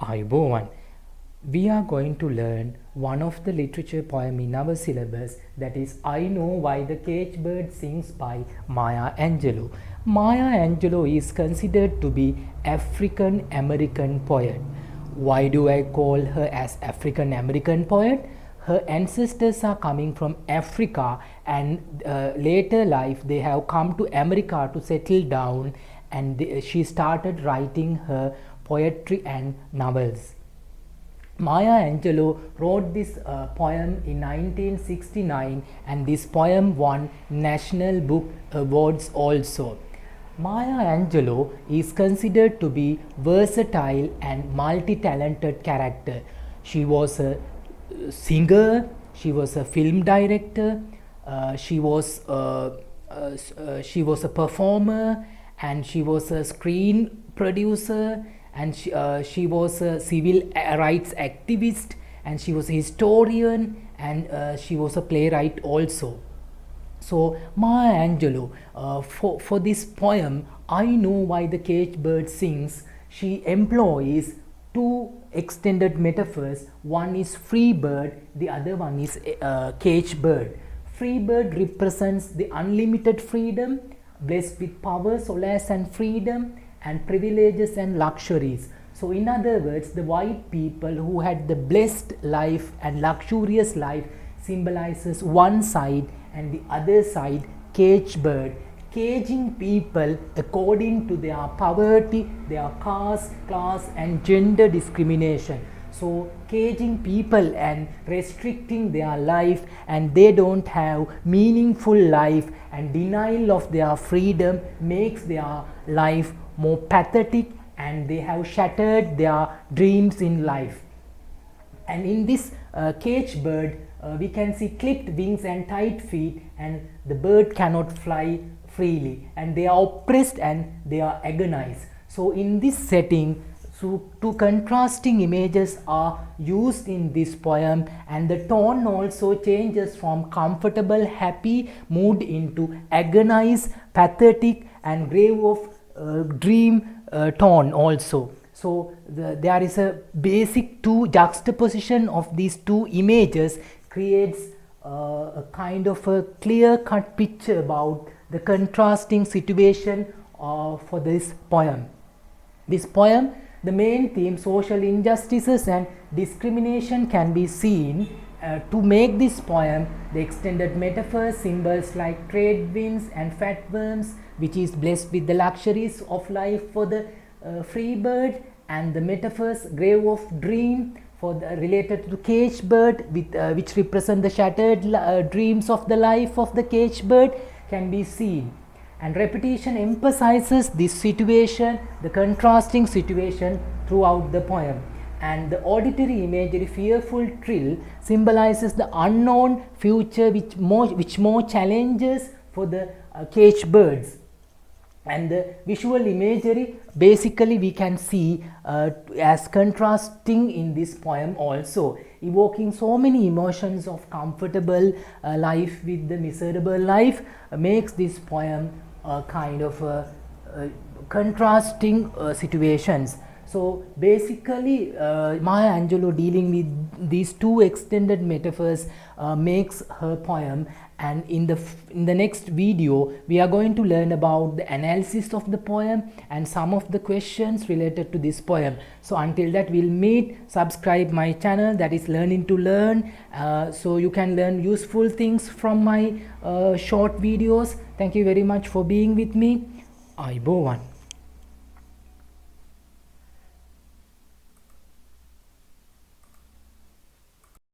Ayubowan. We are going to learn one of the literature poem in our syllabus, that is I Know Why the Cage Bird Sings by Maya Angelou. Maya Angelou is considered to be African American poet. Why do I call her as African American poet? Her ancestors are coming from Africa, and later life they have come to America to settle down, and she started writing her poetry and novels. Maya Angelou wrote this poem in 1969, and this poem won National Book Awards also. Maya Angelou is considered to be versatile and multi-talented character. She was a singer, she was a film director, she was a performer, and she was a screen producer, and she was a civil rights activist, and she was a historian, and she was a playwright also. So Maya Angelou, for this poem I Know Why the Cage Bird Sings, she employs two extended metaphors. One is free bird, the other one is cage bird. Free bird represents the unlimited freedom, blessed with power, solace and freedom, and privileges and luxuries. So in other words, the white people who had the blessed life and luxurious life symbolizes one side, and the other side cage bird, caging people according to their poverty, their caste, class and gender discrimination. So caging people and restricting their life, and they don't have meaningful life, and denial of their freedom makes their life more pathetic, and they have shattered their dreams in life. And in this cage bird, we can see clipped wings and tight feet, and the bird cannot fly freely, and they are oppressed and they are agonized. So in this setting, so two contrasting images are used in this poem, and the tone also changes from comfortable happy mood into agonized, pathetic and grave of dream tone also. So there is a basic two juxtaposition of these two images creates a kind of a clear-cut picture about the contrasting situation for this poem. This poem, the main theme, social injustices and discrimination, can be seen. To make this poem, the extended metaphors, symbols like trade winds and fat worms, which is blessed with the luxuries of life for the free bird, and the metaphors grave of dream for the related to cage bird, with which represent the shattered dreams of the life of the cage bird, can be seen. And repetition emphasizes this situation, the contrasting situation throughout the poem. And the auditory imagery, fearful trill, symbolizes the unknown future which more challenges for the cage birds. And the visual imagery, basically we can see as contrasting in this poem also, evoking so many emotions of comfortable life with the miserable life, makes this poem kind of contrasting situations. So basically Maya Angelou, dealing with these two extended metaphors, makes her poem. And in the next video we are going to learn about the analysis of the poem and some of the questions related to this poem. So until that, we'll meet. Subscribe my channel, that is Learning to Learn, so you can learn useful things from my short videos. Thank you very much for being with me. Ayubowan.